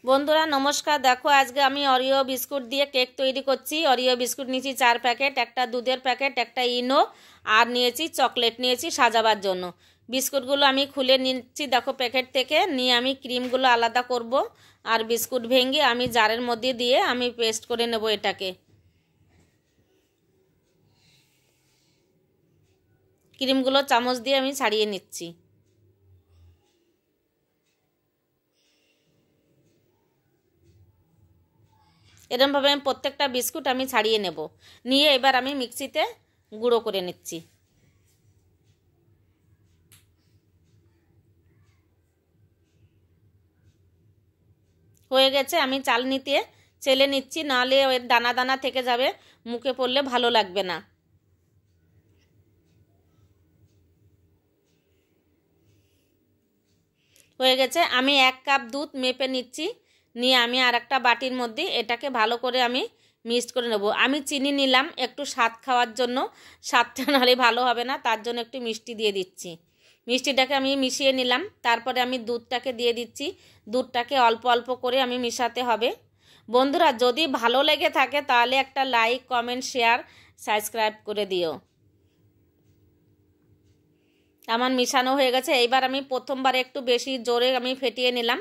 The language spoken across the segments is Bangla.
বন্ধুরা নমস্কার। দেখো আজকে আমি অরিও বিস্কুট দিয়ে কেক তৈরি করছি। অরিও বিস্কুট নিয়েছি 4 প্যাকেট, একটা দুধের প্যাকেট, একটা ইনো, আর নিয়েছি চকলেট নিয়েছি সাজাবার জন্য। বিস্কুটগুলো আমি খুলে নিচ্ছি দেখো প্যাকেট থেকে, নিয়ে আমি ক্রিমগুলো আলাদা করব আর বিস্কুট ভেঙে আমি জারের মধ্যে দিয়ে আমি পেস্ট করে নেব। এটাকে ক্রিমগুলো চামচ দিয়ে আমি ছাড়িয়ে নিচ্ছি। এরকমভাবে আমি প্রত্যেকটা বিস্কুট আমি ছাড়িয়ে নেব, নিয়ে এবার আমি মিক্সিতে গুঁড়ো করে নিচ্ছি। হয়ে গেছে, আমি চালনিতে চেলে নিচ্ছি, নাহলে ওই দানা দানা থেকে যাবে, মুখে পড়লে ভালো লাগবে না। হয়ে গেছে, আমি 1 কাপ দুধ মেপে নিচ্ছি, নিয়ে আমি আর একটা বাটির মধ্যে এটাকে ভালো করে আমি মিক্সড করে নেব। আমি চিনি নিলাম একটু স্বাদ খাওয়ার জন্য, স্বাদটা নাহলে ভালো হবে না, তার জন্য একটু মিষ্টি দিয়ে দিচ্ছি। মিষ্টিটাকে আমি মিশিয়ে নিলাম, তারপরে আমি দুধটাকে দিয়ে দিচ্ছি। দুধটাকে অল্প অল্প করে আমি মিশাতে হবে। বন্ধুরা যদি ভালো লেগে থাকে তাহলে একটা লাইক, কমেন্ট, শেয়ার, সাবস্ক্রাইব করে দিও। আমার মিশানো হয়ে গেছে। এইবার আমি প্রথমবার একটু বেশি জোরে আমি ফেটিয়ে নিলাম,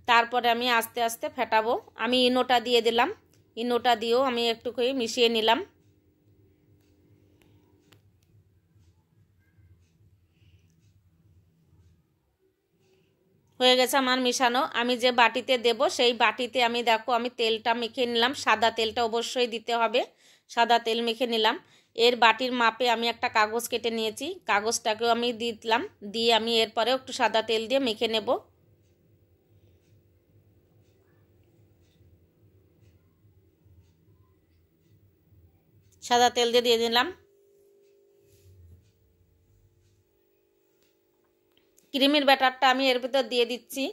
তারপরে আমি আস্তে আস্তে ফেটাবো। আমি ইনোটা দিয়ে দিলাম, ইনোটা দিয়েও আমি একটু করে মিশিয়ে নিলাম। হয়ে গেছে আমার মিশানো। আমি যে বাটিতে দেব সেই বাটিতে আমি দেখো আমি তেলটা মেখে নিলাম। সাদা তেলটা অবশ্যই দিতে হবে, সাদা তেল মেখে নিলাম। এর বাটির মাপে আমি একটা কাগজ কেটে নিয়েছি, কাগজটাকেও আমি দিয়ে দিলাম, দিয়ে আমি এরপরেও একটু সাদা তেল দিয়ে মেখে নেব। সাদা তেল দিয়ে দিলাম। ক্রিমের ব্যাটারটা আমি এর ভিতর দিয়ে দিচ্ছি,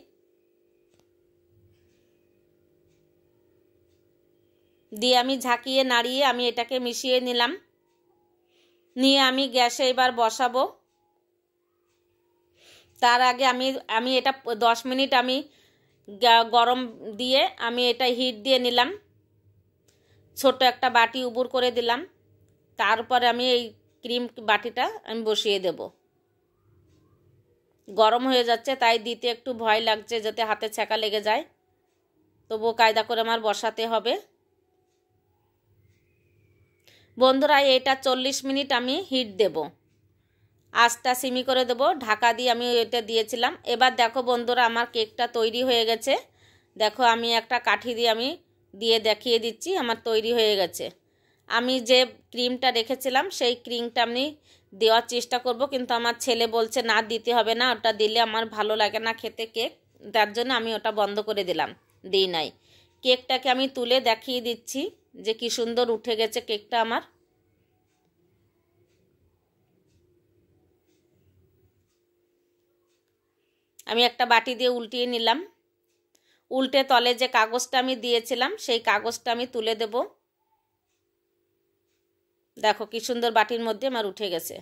দিয়ে আমি ঝাঁকিয়ে নাড়িয়ে আমি এটাকে মিশিয়ে নিলাম। নিয়ে আমি গ্যাসে এবার বসাবো। তার আগে আমি আমি এটা 10 মিনিট আমি গরম দিয়ে আমি এটা হিট দিয়ে নিলাম। ছোট একটা বাটি উবুর করে দিলাম, তারপরে আমি এই ক্রিম বাটিটা আমি বসিয়ে দেব। গরম হয়ে যাচ্ছে তাই দিতে একটু ভয় লাগছে, যাতে হাতে ছ্যাঁকা লেগে যায়, তবুও কায়দা করে আমার বসাতে হবে। বন্ধুরা এটা 40 মিনিট আমি হিট দেব, আঁচটা সিমি করে দেব, ঢাকা দিয়ে আমি এটা দিয়েছিলাম। এবার দেখো বন্ধুরা আমার কেকটা তৈরি হয়ে গেছে। দেখো আমি একটা কাঠি দিয়ে আমি দিয়ে দেখিয়ে দিচ্ছি, আমার তৈরি হয়ে গেছে। আমি যে ক্রিমটা রেখেছিলাম সেই ক্রিমটা আমি দেওয়ার চেষ্টা করব, কিন্তু আমার ছেলে বলছে না দিতে হবে না, ওটা দিলে আমার ভালো লাগে না খেতে কেক, তার জন্য আমি ওটা বন্ধ করে দিলাম, দিই নাই। কেকটাকে আমি তুলে দেখিয়ে দিচ্ছি যে কি সুন্দর উঠে গেছে কেকটা আমার। আমি একটা বাটি দিয়ে উল্টিয়ে নিলাম, উল্টে তলে যে কাগজটা আমি দিয়েছিলাম সেই কাগজটা আমি তুলে দেব। দেখো কি সুন্দর বাটির মধ্যে আমার উঠে গেছে।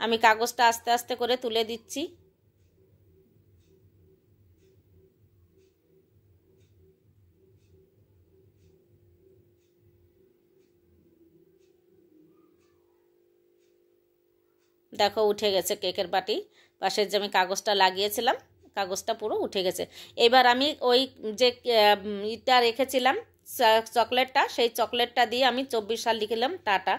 আমি কাগজটা আস্তে আস্তে করে তুলে দিচ্ছি। দেখো উঠে গেছে কেকের বাটি, পাশের যে আমি কাগজটা লাগিয়েছিলাম কাগজটা পুরো উঠে গেছে। এবার আমি ওই যে ইটা রেখেছিলাম চকলেটটা, সেই চকলেটটা দিয়ে আমি 24 সাল লিখলাম, টাটা।